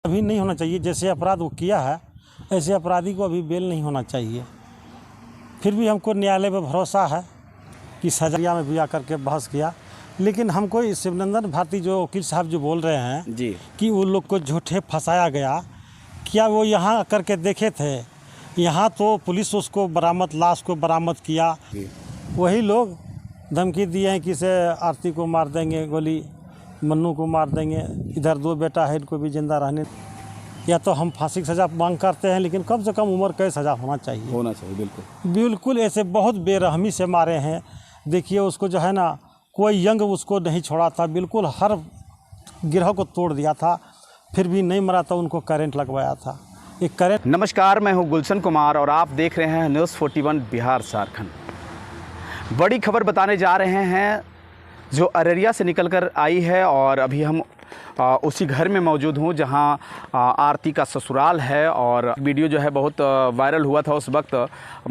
अभी नहीं होना चाहिए। जैसे अपराध वो किया है ऐसे अपराधी को अभी बेल नहीं होना चाहिए। फिर भी हमको न्यायालय पर भरोसा है कि सजा में भी आकर के बहस किया, लेकिन हमको शिवनंदन भारती जो वकील साहब जो बोल रहे हैं जी कि वो लोग को झूठे फंसाया गया, क्या वो यहाँ करके देखे थे? यहाँ तो पुलिस उसको लाश को बरामद किया, वही लोग धमकी दिए हैं कि इसे आरती को मार देंगे, गोली मन्नू को मार देंगे, इधर 2 बेटा है इनको भी जिंदा रहने। या तो हम फांसी की सज़ा मांग करते हैं, लेकिन कम से कम उम्र कैद सज़ा होना चाहिए। बिल्कुल ऐसे बहुत बेरहमी से मारे हैं। देखिए उसको जो है ना, कोई यंग उसको नहीं छोड़ा था, बिल्कुल हर गिरह को तोड़ दिया था, फिर भी नहीं मरा था, उनको करंट लगवाया था। एक करंट। नमस्कार, मैं हूं गुलशन कुमार और आप देख रहे हैं न्यूज़ 41 बिहार झारखंड। बड़ी खबर बताने जा रहे हैं जो अररिया से निकलकर आई है और अभी हम उसी घर में मौजूद हूँ जहाँ आरती का ससुराल है। और वीडियो जो है बहुत वायरल हुआ था उस वक्त।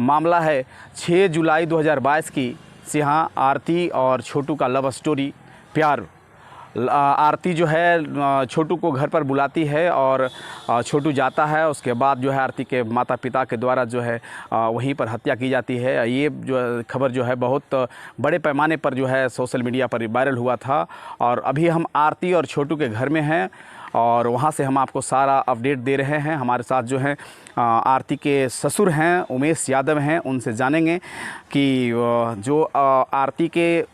मामला है 6 जुलाई 2022 की। यहाँ आरती और छोटू का लव स्टोरी प्यार। आरती जो है छोटू को घर पर बुलाती है और छोटू जाता है। उसके बाद जो है आरती के माता पिता के द्वारा जो है वहीं पर हत्या की जाती है। ये जो खबर जो है बहुत बड़े पैमाने पर जो है सोशल मीडिया पर वायरल हुआ था। और अभी हम आरती और छोटू के घर में हैं और वहाँ से हम आपको सारा अपडेट दे रहे हैं। हमारे साथ जो हैं आरती के ससुर हैं उमेश यादव हैं, उनसे जानेंगे कि जो आरती के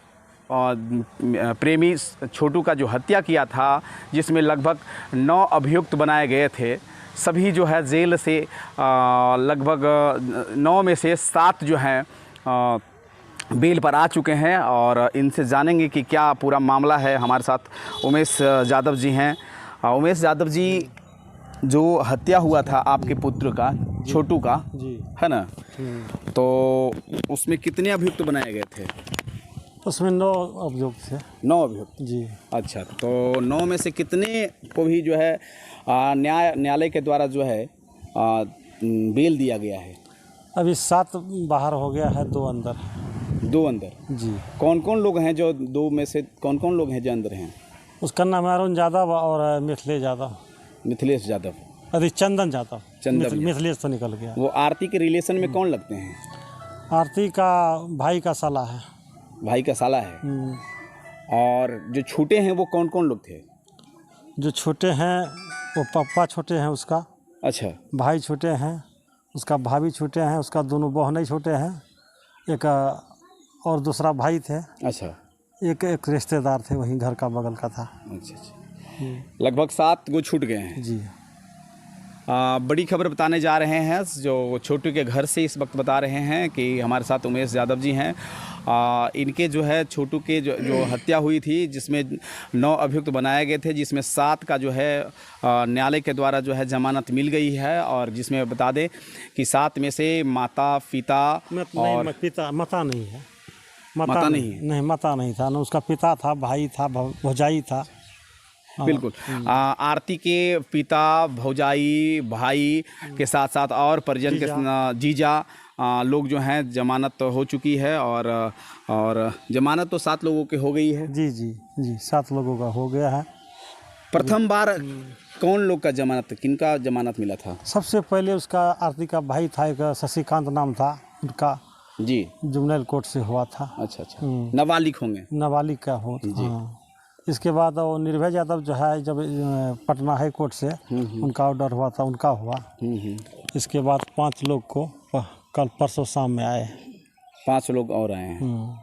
प्रेमी छोटू का जो हत्या किया था, जिसमें लगभग 9 अभियुक्त बनाए गए थे, सभी जो है जेल से लगभग 9 में से 7 जो हैं बेल पर आ चुके हैं। और इनसे जानेंगे कि क्या पूरा मामला है। हमारे साथ उमेश यादव जी हैं। उमेश यादव जी, जो हत्या हुआ था आपके पुत्र का, छोटू का, जी है ना, तो उसमें कितने अभियुक्त बनाए गए थे? उसमें 9 अभियुक्त थे। 9 अभियुक्त जी। अच्छा, तो 9 में से कितने को भी जो है न्यायालय के द्वारा जो है बेल दिया गया है? अभी 7 बाहर हो गया है, 2 अंदर। 2 अंदर? जी। कौन कौन लोग हैं जो 2 में से कौन कौन लोग हैं जो अंदर हैं? उसका नाम है अरुण यादव और मिथिलेश यादव। मिथिलेश यादव? अरे चंदन यादव। चंदन। मिथिलेश तो निकल गया। वो आरती के रिलेशन में कौन लगते हैं? आरती का भाई का साला है। भाई का साला है। और जो छोटे हैं वो कौन कौन लोग थे? जो छोटे हैं वो पापा छोटे हैं उसका। अच्छा। भाई छोटे हैं, उसका भाभी छोटे हैं, उसका दोनों बहनें छोटे हैं, एक और दूसरा भाई थे। अच्छा। एक रिश्तेदार थे, वहीं घर का बगल का था। अच्छा। लगभग 7 गो छूट गए हैं। जी। बड़ी खबर बताने जा रहे हैं जो छोटू के घर से इस वक्त बता रहे हैं कि हमारे साथ उमेश यादव जी हैं। इनके जो है छोटू के जो हत्या हुई थी, जिसमें 9 अभियुक्त बनाए गए थे, जिसमें 7 का जो है न्यायालय के द्वारा जो है जमानत मिल गई है। और जिसमें बता दें कि 7 में से माता पिता और पिता माता नहीं है। माता नहीं माता नहीं था ना, उसका पिता था, भाई था, भौजाई था। बिल्कुल। आरती के पिता, भौजाई, भाई के साथ साथ और परिजन के जीजा लोग जो हैं जमानत हो चुकी है। और जमानत तो 7 लोगों के हो गई है। जी जी जी, 7 लोगों का हो गया है। प्रथम बार कौन लोग का जमानत, किनका जमानत मिला था? सबसे पहले उसका आरती का भाई था, एक शशिकांत नाम था उनका। जी। जुवेनाइल कोर्ट से हुआ था। अच्छा। नाबालिग होंगे? नाबालिग का हो। हाँ। इसके बाद वो निर्भय यादव जो है, जब पटना हाई कोर्ट से उनका ऑर्डर हुआ था, उनका हुआ। इसके बाद 5 लोग को कल परसों शाम में आए। 5 लोग और आए हैं।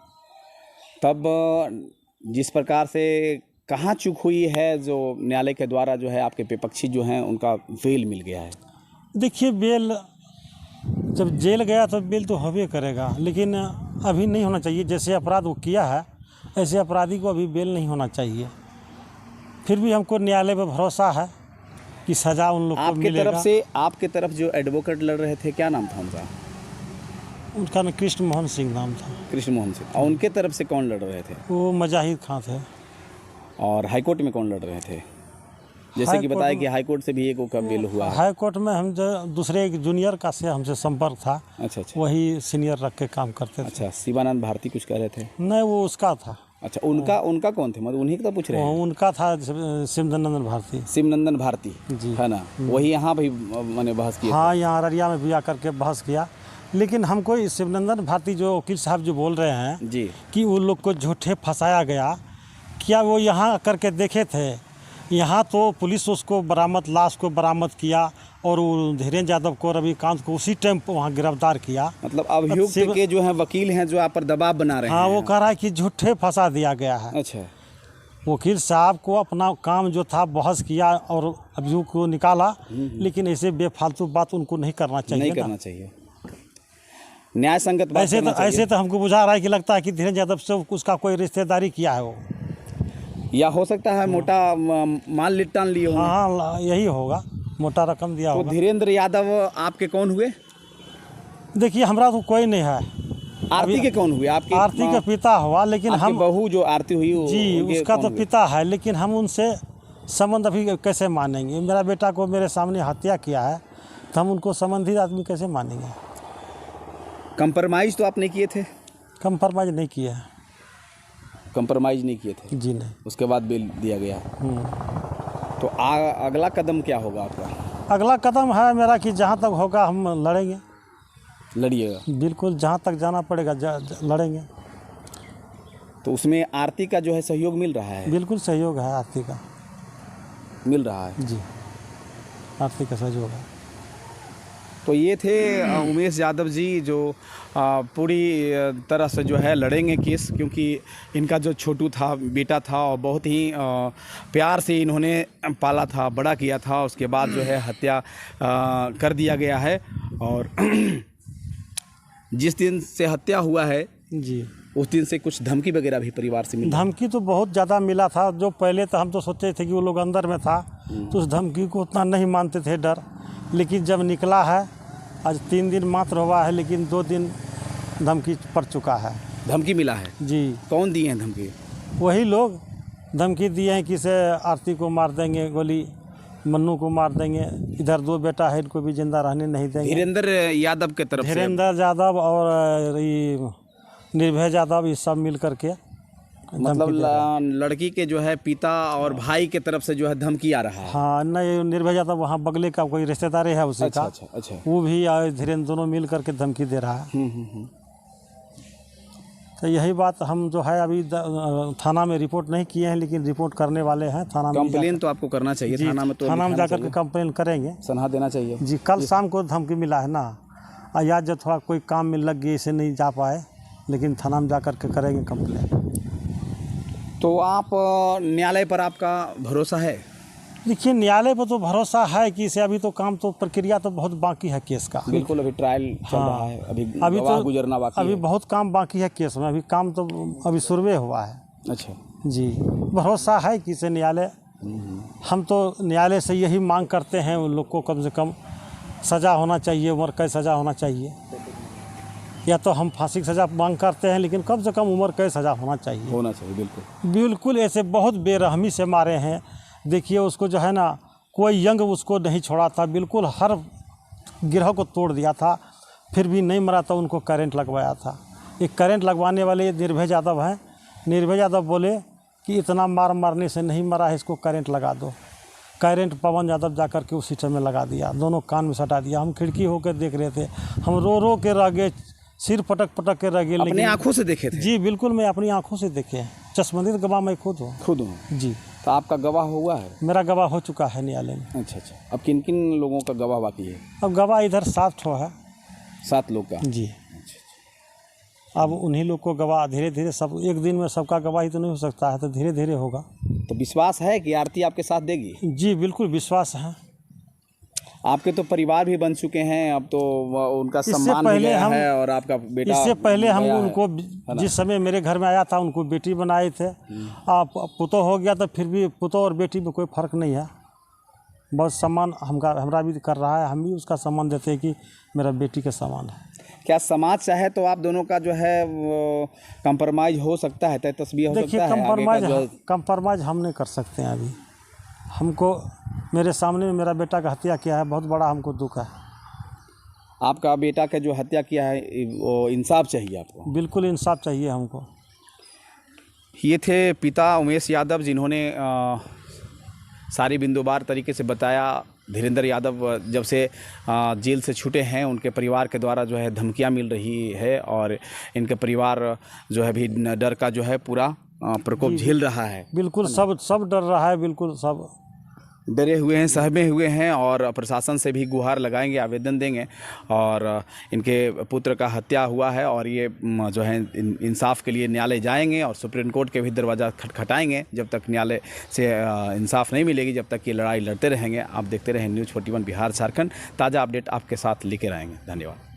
तब जिस प्रकार से कहाँ चूक हुई है, जो न्यायालय के द्वारा जो है आपके विपक्षी जो हैं उनका बेल मिल गया है? देखिए, बेल जब जेल गया तो बेल तो होबे करेगा, लेकिन अभी नहीं होना चाहिए। जैसे अपराध वो किया है ऐसे अपराधी को अभी बेल नहीं होना चाहिए। फिर भी हमको न्यायालय पर भरोसा है कि सज़ा उन लोग को मिलेगा। आपके तरफ जो एडवोकेट लड़ रहे थे, क्या नाम था उनका? उनका नाम कृष्ण मोहन सिंह नाम था। कृष्ण मोहन सिंह। और उनके तरफ से कौन लड़ रहे थे? वो मुजाहिद खां थे। और हाईकोर्ट में कौन लड़ रहे थे? जैसे कि बताया कि हाईकोर्ट से भी एक का बेल हुआ। हाईकोर्ट में हम जो दूसरे एक जूनियर का से हमसे संपर्क था। अच्छा। वही सीनियर रख के काम करते थे। अच्छा। शिवानंद भारती कुछ कह रहे थे? नहीं, वो उसका था। अच्छा, उनका कौन थे, मतलब उन्हीं का तो पूछ रहे हैं। उनका था सिमरनंदन भारती। सिमरनंदन भारती जी। है ना, वही यहाँ भी मैंने बहस की। हाँ, यहाँ अररिया में भी आकर के बहस किया, लेकिन हमको इस सिमरनंदन भारती जो वकील साहब जो बोल रहे हैं जी कि उन लोग को झूठे फंसाया गया, क्या वो यहाँ करके देखे थे? यहाँ तो पुलिस उसको लाश को बरामद किया और वो धीरेन्द्र यादव को, रविकांत को उसी टाइम वहाँ गिरफ्तार किया। मतलब अभियुक्त के जो है वकील हैं जो आप पर दबाव बना रहे हैं। हाँ, वो कह रहा है कि झूठे फंसा दिया गया है। अच्छा, वकील साहब को अपना काम जो था बहस किया और अभियुक्त को निकाला, लेकिन ऐसे बेफालतू बात उनको नहीं करना चाहिए। नहीं करना चाहिए, न्याय संगत बात करना चाहिए। ऐसे तो हमको बुझा रहा है कि लगता है कि धीरेन्द्र यादव से उसका कोई रिश्तेदारी किया है वो, या हो सकता है मोटा माल लिट्टान लिए हो। हाँ, यही होगा, मोटा रकम दिया तो होगा। धीरेन्द्र यादव आपके कौन हुए? देखिए, हमरा तो कोई नहीं है। आरती के कौन हुए? आपकी आरती के पिता हुआ, लेकिन हम बहू जो आरती हुई जी, उसका तो पिता है, लेकिन हम उनसे संबंध अभी कैसे मानेंगे? मेरा बेटा को मेरे सामने हत्या किया है, तो हम उनको संबंधित आदमी कैसे मानेंगे? कंप्रोमाइज़ तो आप नहीं किए थे? कंप्रोमाइज नहीं किया है। कंप्रोमाइज़ नहीं किए थे? जी नहीं। उसके बाद बेल दिया गया। तो अगला कदम क्या होगा आपका? अगला कदम है मेरा कि जहाँ तक होगा हम लड़ेंगे। लड़िएगा? बिल्कुल, जहाँ तक जाना पड़ेगा लड़ेंगे। तो उसमें आरती का जो है सहयोग मिल रहा है? बिल्कुल सहयोग है आरती का। मिल रहा है जी, आरती का सहयोग है। तो ये थे उमेश यादव जी, जो पूरी तरह से जो है लड़ेंगे केस, क्योंकि इनका जो छोटू था, बेटा था, और बहुत ही प्यार से इन्होंने पाला था, बड़ा किया था। उसके बाद जो है हत्या कर दिया गया है। और जिस दिन से हत्या हुआ है जी, उस दिन से कुछ धमकी वगैरह भी परिवार से मिली? धमकी तो बहुत ज़्यादा मिला था। जो पहले तो हम तो सोचे थे कि वो लोग अंदर में था, तो उस धमकी को उतना नहीं मानते थे, डर। लेकिन जब निकला है, आज 3 दिन मात्र हुआ है, लेकिन 2 दिन धमकी पड़ चुका है। धमकी मिला है? जी। कौन दिए हैं धमकी? वही लोग धमकी दिए हैं कि इसे आरती को मार देंगे, गोली मन्नू को मार देंगे, इधर 2 बेटा है, इनको भी जिंदा रहने नहीं देंगे। धीरेन्द्र यादव के तरफ से? धीरेन्द्र यादव और ये निर्भय यादव, ये सब मिल करके मतलब लड़की के जो है पिता और भाई के तरफ से जो है धमकी आ रहा है? हाँ, नहीं, निर्भय यादव वहाँ बगले का कोई रिश्तेदार है उसी का। अच्छा। वो भी और धीरेन्द्र दोनों मिल करके धमकी दे रहा है। तो यही बात हम जो है अभी थाना में रिपोर्ट नहीं किए हैं, लेकिन रिपोर्ट करने वाले हैं थाना में। कंप्लेन तो आपको करना चाहिए थाना में, तो थाना में जाकर के कंप्लेन करेंगे, सनहा देना चाहिए जी। कल शाम को धमकी मिला है ना, आज जब थोड़ा कोई काम में लग गई, इसे नहीं जा पाए, लेकिन थाना में जाकर के करेंगे कंप्लेन। तो आप न्यायालय पर आपका भरोसा है? देखिए, न्यायालय पर तो भरोसा है कि इसे अभी तो काम तो प्रक्रिया तो बहुत बाकी है केस का। बिल्कुल, अभी ट्रायल चल रहा है, अभी तो गुजरना बाकी अभी है। बहुत काम बाकी है केस में, अभी काम तो अभी शुरुए हुआ है। अच्छा जी, भरोसा है कि इसे न्यायालय, हम तो न्यायालय से यही मांग करते हैं, उन लोग को कम से कम सज़ा होना चाहिए, उम्र कैद सज़ा होना चाहिए। या तो हम फांसी की सज़ा मांग करते हैं, लेकिन कम से कम उम्र कैद सज़ा होना चाहिए। बिल्कुल ऐसे बहुत बेरहमी से मारे हैं। देखिए, उसको जो है ना, कोई यंग उसको नहीं छोड़ा था, बिल्कुल हर गिरह को तोड़ दिया था, फिर भी नहीं मरा, तो उनको करंट लगवाया था। एक करंट लगवाने वाले निर्भय यादव हैं। निर्भय यादव बोले कि इतना मारने से नहीं मरा है, इसको करंट लगा दो। करंट पवन यादव जाकर के उसी समय लगा दिया, दोनों कान में सटा दिया। हम खिड़की होकर देख रहे थे, हम रो रो के रह गए, सिर पटक पटक के रह गए। अपनी आंखों से देखे थे? जी बिल्कुल, मैं अपनी आंखों से देखे हैं, चश्मदीद गवाह मैं खुद हूँ। जी। तो आपका गवाह हुआ है? मेरा गवाह हो चुका है न्यायालय में। अच्छा। अब किन किन लोगों का गवाह बाकी है? अब गवाह इधर 7 ठो है। 7 लोग का? जी। अब उन्हीं लोग को गवाह धीरे धीरे, सब एक दिन में सबका गवाही तो नहीं हो सकता है, तो धीरे धीरे होगा। तो विश्वास है कि आरती आपके साथ देगी? जी बिल्कुल विश्वास है। आपके तो परिवार भी बन चुके हैं, अब तो उनका सम्मान भी गया है, और आपका बेटा, इससे पहले हम उनको, जिस समय मेरे घर में आया था, उनको बेटी बनाए थे। आप पुतोह हो गया, तो फिर भी पुतोह और बेटी में कोई फ़र्क नहीं है, बहुत सम्मान हमरा भी कर रहा है, हम भी उसका सम्मान देते हैं कि मेरा बेटी के समान है। क्या समाज चाहे तो आप दोनों का जो है कंप्रोमाइज़ हो सकता है, तय तस्वीर हो सकता है? देखिए, कंप्रोमाइज़ हम नहीं कर सकते हैं अभी। हमको मेरे सामने मेरा बेटा का हत्या किया है, बहुत बड़ा हमको दुख है। आपका बेटा का जो हत्या किया है, वो इंसाफ चाहिए आपको? बिल्कुल इंसाफ चाहिए हमको। ये थे पिता उमेश यादव, जिन्होंने सारी बिंदुवार तरीके से बताया। धीरेंद्र यादव जब से जेल से छूटे हैं, उनके परिवार के द्वारा जो है धमकियां मिल रही है और इनके परिवार जो है भी डर का जो है पूरा प्रकोप झेल रहा है। बिल्कुल सब डर रहा है, बिल्कुल सब डरे हुए हैं, सहमे हुए हैं और प्रशासन से भी गुहार लगाएंगे, आवेदन देंगे। और इनके पुत्र का हत्या हुआ है और ये जो है इंसाफ के लिए न्यायालय जाएंगे और सुप्रीम कोर्ट के भी दरवाज़ा खटखटाएंगे जब तक न्यायालय से इंसाफ नहीं मिलेगी, जब तक ये लड़ाई लड़ते रहेंगे। आप देखते रहें न्यूज़ 41 बिहार झारखंड। ताज़ा अपडेट आपके साथ लेकर आएंगे। धन्यवाद।